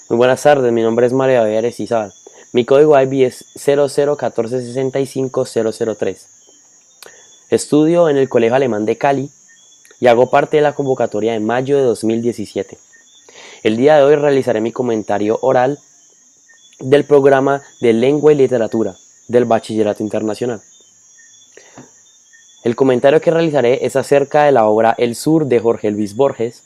Muy buenas tardes, mi nombre es María Javier Estizabal. Mi código IB es 0014665003. Estudio en el Colegio Alemán de Cali y hago parte de la convocatoria de mayo de 2017. El día de hoy realizaré mi comentario oral del programa de Lengua y Literatura del Bachillerato Internacional. El comentario que realizaré es acerca de la obra El Sur de Jorge Luis Borges,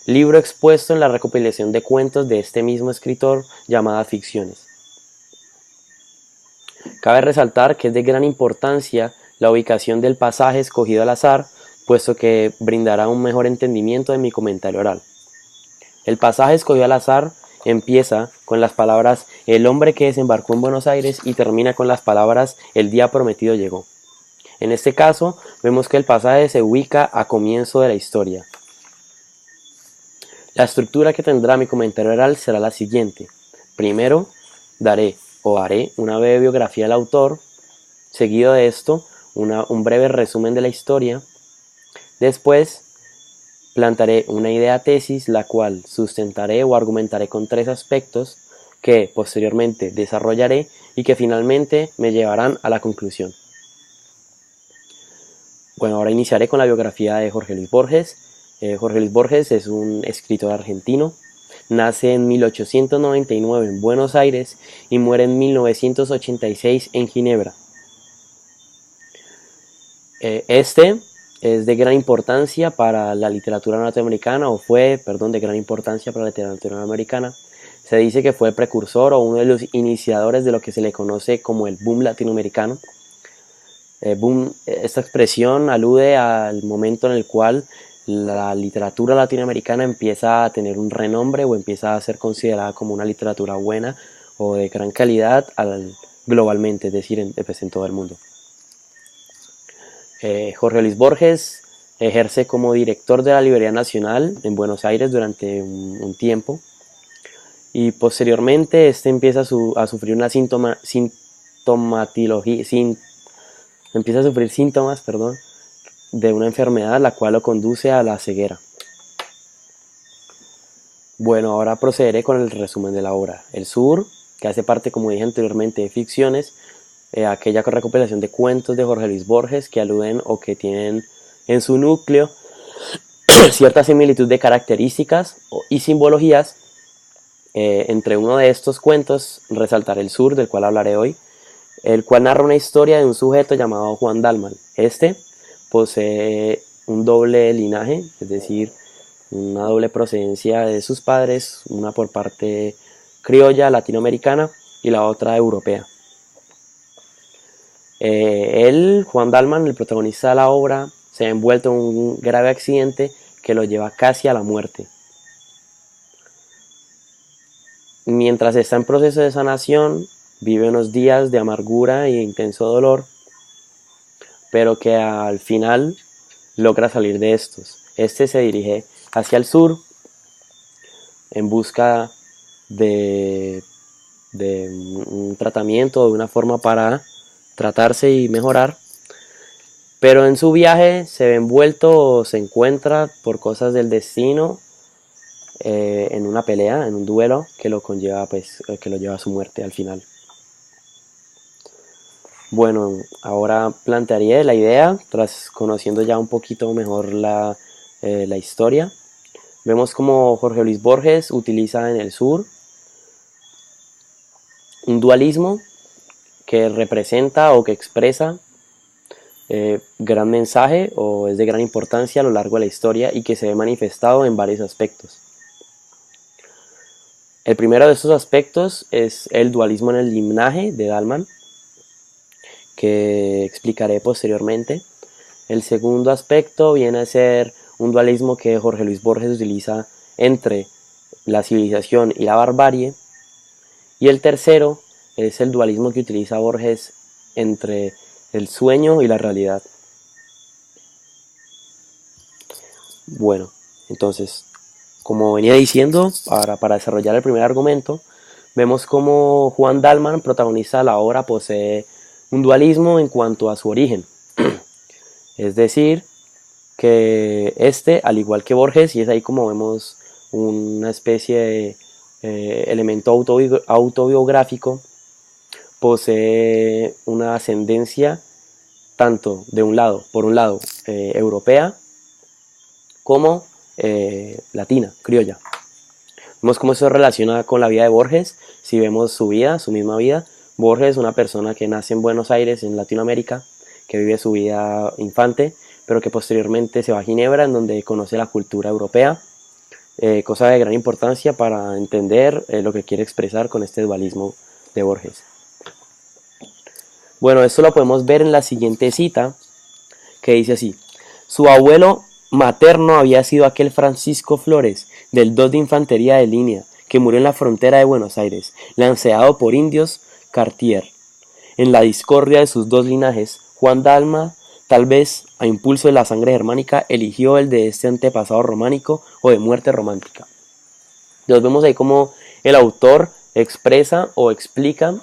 libro expuesto en la recopilación de cuentos de este mismo escritor llamada Ficciones. Cabe resaltar que es de gran importancia la ubicación del pasaje escogido al azar, puesto que brindará un mejor entendimiento de mi comentario oral. El pasaje escogido al azar empieza con las palabras el hombre que desembarcó en Buenos Aires y termina con las palabras el día prometido llegó. En este caso, vemos que el pasaje se ubica a comienzo de la historia. La estructura que tendrá mi comentario oral será la siguiente. Primero, haré una breve biografía del autor, seguido de esto, un breve resumen de la historia. Después, plantaré una idea tesis, la cual sustentaré o argumentaré con 3 aspectos que posteriormente desarrollaré y que finalmente me llevarán a la conclusión. Bueno, ahora iniciaré con la biografía de Jorge Luis Borges. Jorge Luis Borges es un escritor argentino. Nace en 1899 en Buenos Aires y muere en 1986 en Ginebra. Este es de gran importancia para la literatura norteamericana, de gran importancia para la literatura americana. Se dice que fue el precursor o uno de los iniciadores de lo que se le conoce como el boom latinoamericano. Esta expresión alude al momento en el cual la literatura latinoamericana empieza a tener un renombre o empieza a ser considerada como una literatura buena o de gran calidad globalmente, es decir, en todo el mundo. Jorge Luis Borges ejerce como director de la Librería Nacional en Buenos Aires durante un tiempo y posteriormente empieza a sufrir una síntomas de una enfermedad la cual lo conduce a la ceguera. Bueno, ahora procederé con el resumen de la obra. El Sur, que hace parte, como dije anteriormente, de Ficciones, aquella recopilación de cuentos de Jorge Luis Borges que aluden o que tienen en su núcleo cierta similitud de características y simbologías. Entre uno de estos cuentos resaltaré El Sur, del cual hablaré hoy, el cual narra una historia de un sujeto llamado Juan Dalman. Este posee un doble linaje, es decir, una doble procedencia de sus padres, una por parte criolla latinoamericana y la otra europea. Juan Dalman, el protagonista de la obra, se ha envuelto en un grave accidente que lo lleva casi a la muerte. Mientras está en proceso de sanación, vive unos días de amargura e intenso dolor, pero que al final logra salir de estos. Se dirige hacia el sur en busca de un tratamiento, de una forma para tratarse y mejorar, pero en su viaje se ve envuelto o se encuentra por cosas del destino en una pelea, en un duelo que lo conlleva, que lo lleva a su muerte al final. Bueno, ahora plantearía la idea, tras conociendo ya un poquito mejor la historia. Vemos como Jorge Luis Borges utiliza en El Sur un dualismo que representa o que expresa gran mensaje o es de gran importancia a lo largo de la historia y que se ve manifestado en varios aspectos. El primero de estos aspectos es el dualismo en el linaje de Dalman, que explicaré posteriormente. El segundo aspecto viene a ser un dualismo que Jorge Luis Borges utiliza entre la civilización y la barbarie. Y el tercero es el dualismo que utiliza Borges entre el sueño y la realidad. Bueno, entonces, como venía diciendo, para desarrollar el primer argumento, vemos como Juan Dalman, protagonista de la obra, posee un dualismo en cuanto a su origen. Es decir, que al igual que Borges, y es ahí como vemos una especie elemento autobiográfico, posee una ascendencia tanto por un lado, europea, como latina, criolla. Vemos cómo eso se relaciona con la vida de Borges. Si vemos su vida, su misma vida, Borges es una persona que nace en Buenos Aires, en Latinoamérica, que vive su vida infante, pero que posteriormente se va a Ginebra, en donde conoce la cultura europea, cosa de gran importancia para entender lo que quiere expresar con este dualismo de Borges. Bueno, esto lo podemos ver en la siguiente cita, que dice así: su abuelo materno había sido aquel Francisco Flores, del 2 de Infantería de Línea, que murió en la frontera de Buenos Aires, lanceado por indios Cartier. En la discordia de sus dos linajes, Juan Dalma, tal vez a impulso de la sangre germánica, eligió el de este antepasado románico o de muerte romántica. Nos vemos ahí como el autor expresa o explica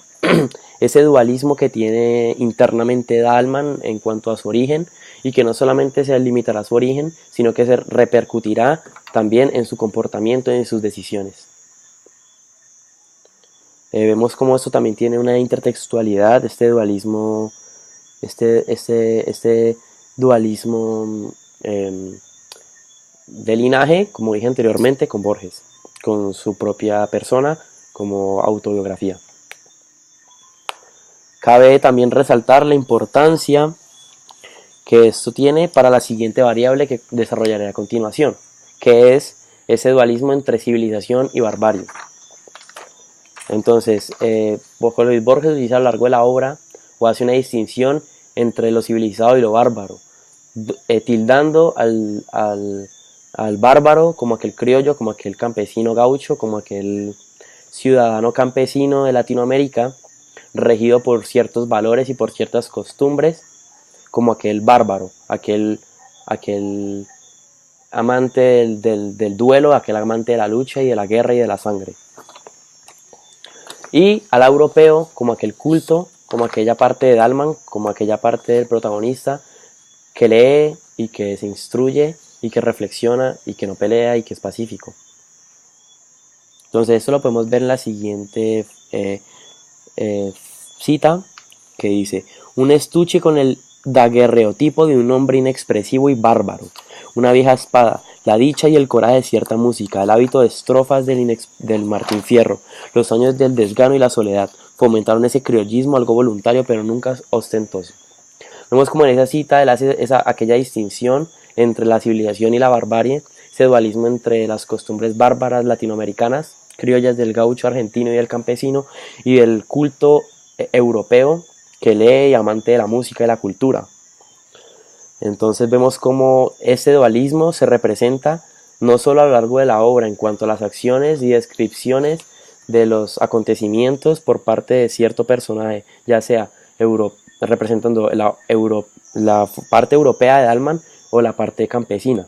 ese dualismo que tiene internamente Dalman en cuanto a su origen, y que no solamente se limitará a su origen, sino que se repercutirá también en su comportamiento y en sus decisiones. Vemos cómo esto también tiene una intertextualidad, este dualismo, este dualismo de linaje, como dije anteriormente, con Borges, con su propia persona como autobiografía. Cabe también resaltar la importancia que esto tiene para la siguiente variable que desarrollaré a continuación, que es ese dualismo entre civilización y barbarie. Entonces, Jorge Luis Borges dice a lo largo de la obra, o hace una distinción entre lo civilizado y lo bárbaro, tildando al bárbaro como aquel criollo, como aquel campesino gaucho, como aquel ciudadano campesino de Latinoamérica, regido por ciertos valores y por ciertas costumbres, como aquel bárbaro, aquel amante del duelo, aquel amante de la lucha y de la guerra y de la sangre. Y al europeo como aquel culto, como aquella parte de Dalman, como aquella parte del protagonista que lee y que se instruye y que reflexiona y que no pelea y que es pacífico. Entonces esto lo podemos ver en la siguiente cita, que dice: un estuche con el daguerreotipo de un hombre inexpresivo y bárbaro, una vieja espada, la dicha y el coraje de cierta música, el hábito de estrofas del Martín Fierro, los años del desgano y la soledad, fomentaron ese criollismo algo voluntario pero nunca ostentoso. Vemos como en esa cita él hace aquella distinción entre la civilización y la barbarie, ese dualismo entre las costumbres bárbaras latinoamericanas, criollas del gaucho argentino y del campesino, y del culto europeo que lee y amante de la música y la cultura. Entonces vemos cómo ese dualismo se representa no solo a lo largo de la obra en cuanto a las acciones y descripciones de los acontecimientos por parte de cierto personaje, ya sea representando la parte europea de Dalman o la parte campesina.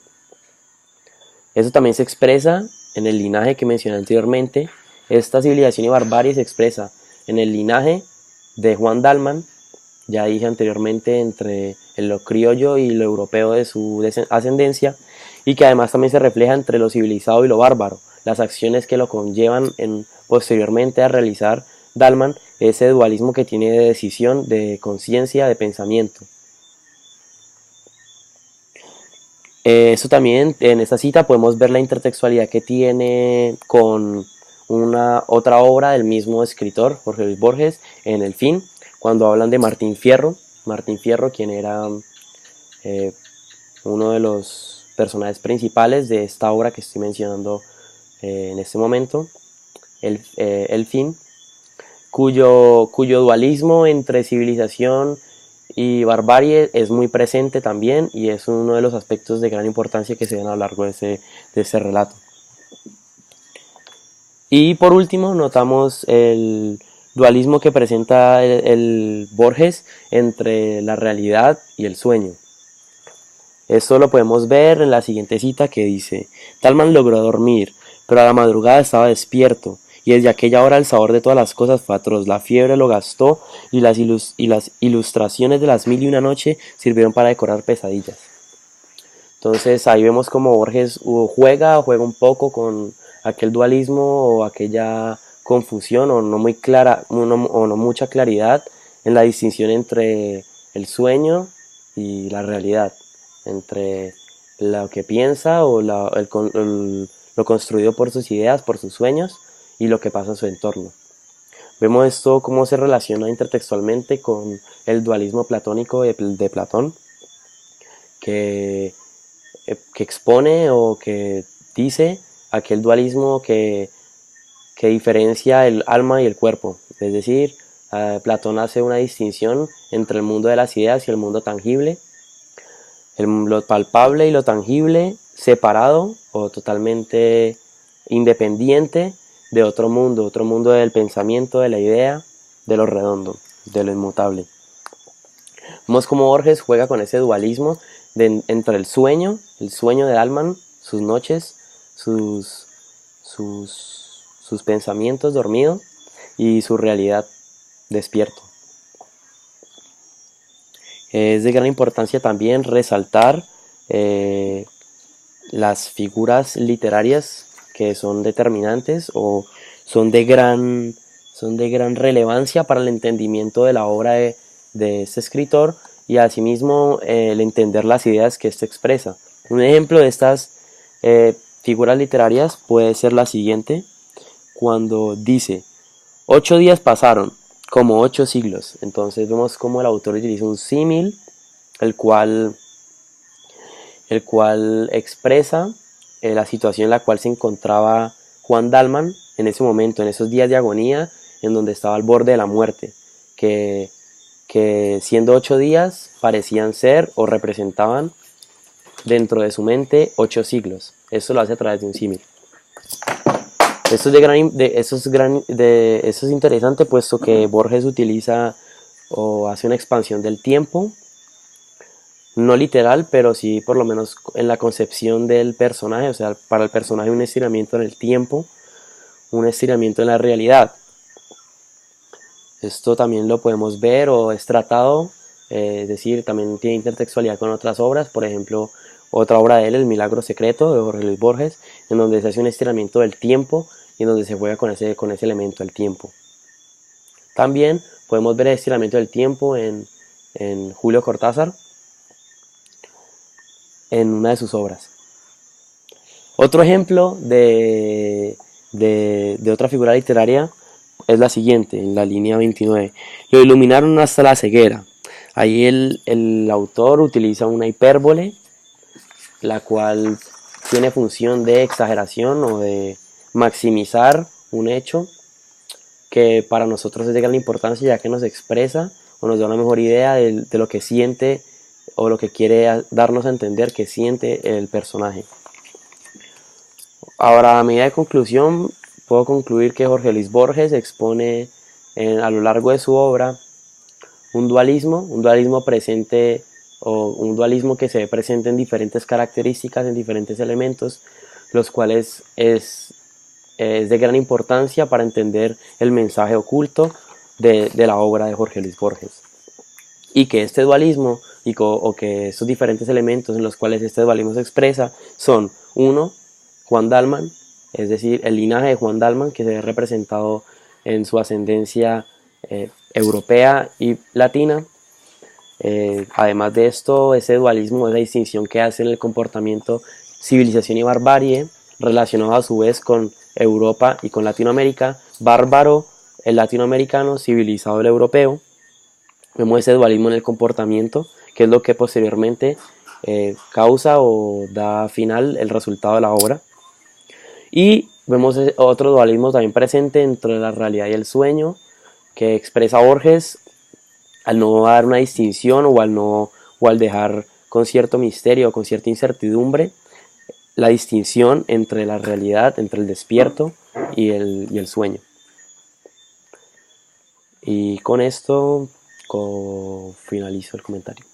Eso también se expresa en el linaje que mencioné anteriormente. Esta civilización y barbarie se expresa en el linaje de Juan Dalman, ya dije anteriormente, entre lo criollo y lo europeo de su ascendencia, y que además también se refleja entre lo civilizado y lo bárbaro, las acciones que lo conllevan posteriormente a realizar Dalman, ese dualismo que tiene de decisión, de conciencia, de pensamiento. Eso también, en esta cita podemos ver la intertextualidad que tiene con otra obra del mismo escritor, Jorge Luis Borges, en El Fin, cuando hablan de Martín Fierro, quien era uno de los personajes principales de esta obra que estoy mencionando en este momento, El Fin, cuyo dualismo entre civilización y barbarie es muy presente también, y es uno de los aspectos de gran importancia que se ven a lo largo de ese relato. Y por último notamos el dualismo que presenta el Borges entre la realidad y el sueño. Esto lo podemos ver en la siguiente cita, que dice: Dalman logró dormir, pero a la madrugada estaba despierto, y desde aquella hora el sabor de todas las cosas fue atroz. La fiebre lo gastó, y las ilustraciones de las 1001 noche sirvieron para decorar pesadillas. Entonces ahí vemos como Borges juega un poco con aquel dualismo o aquella confusión o no muy clara o no mucha claridad en la distinción entre el sueño y la realidad, entre lo que piensa o lo construido por sus ideas, por sus sueños y lo que pasa en su entorno. Vemos esto cómo se relaciona intertextualmente con el dualismo platónico de Platón, que expone o que dice aquel dualismo que diferencia el alma y el cuerpo. Es decir, Platón hace una distinción entre el mundo de las ideas y el mundo tangible, lo palpable y lo tangible separado o totalmente independiente de otro mundo del pensamiento, de la idea, de lo redondo, de lo inmutable. Vemos cómo Borges juega con ese dualismo entre el sueño de Alman, sus noches, sus pensamientos dormidos y su realidad despierto. Es de gran importancia también resaltar las figuras literarias que son determinantes o son de gran relevancia para el entendimiento de la obra de este escritor y asimismo el entender las ideas que éste expresa. Un ejemplo de estas figuras literarias puede ser la siguiente, cuando dice: 8 días pasaron, como 8 siglos. Entonces vemos cómo el autor utiliza un símil, el cual expresa la situación en la cual se encontraba Juan Dalman en ese momento, en esos días de agonía, en donde estaba al borde de la muerte, que siendo 8 días parecían ser o representaban dentro de su mente 8 siglos. Eso lo hace a través de un símil. Eso es interesante, puesto que Borges utiliza o hace una expansión del tiempo, no literal, pero sí por lo menos en la concepción del personaje. O sea, para el personaje un estiramiento en el tiempo, un estiramiento en la realidad. Esto también lo podemos ver o es tratado, es decir, también tiene intertextualidad con otras obras. Por ejemplo, otra obra de él, El Milagro Secreto, de Jorge Luis Borges, en donde se hace un estiramiento del tiempo y en donde se juega con ese elemento, el tiempo. También podemos ver el estiramiento del tiempo en Julio Cortázar, en una de sus obras. Otro ejemplo de otra figura literaria es la siguiente, en la línea 29. Lo iluminaron hasta la ceguera. Ahí el autor utiliza una hipérbole, la cual tiene función de exageración o de maximizar un hecho que para nosotros es de gran importancia, ya que nos expresa o nos da una mejor idea de lo que siente o lo que quiere darnos a entender que siente el personaje. Ahora, a medida de conclusión, puedo concluir que Jorge Luis Borges expone a lo largo de su obra un dualismo presente o un dualismo que se ve presente en diferentes características, en diferentes elementos, los cuales es de gran importancia para entender el mensaje oculto de la obra de Jorge Luis Borges. Y que este dualismo o que estos diferentes elementos en los cuales este dualismo se expresa son: 1, Juan Dalman, es decir, el linaje de Juan Dalman, que se ve representado en su ascendencia europea y latina. Además de esto, ese dualismo, esa distinción que hace en el comportamiento civilización y barbarie, relacionado a su vez con Europa y con Latinoamérica, bárbaro el latinoamericano, civilizado el europeo. Vemos ese dualismo en el comportamiento, que es lo que posteriormente causa o da final el resultado de la obra. Y vemos otro dualismo también presente entre la realidad y el sueño, que expresa Borges al no dar una distinción o al dejar con cierto misterio o con cierta incertidumbre la distinción entre la realidad, entre el despierto y el sueño. Y con esto finalizo el comentario.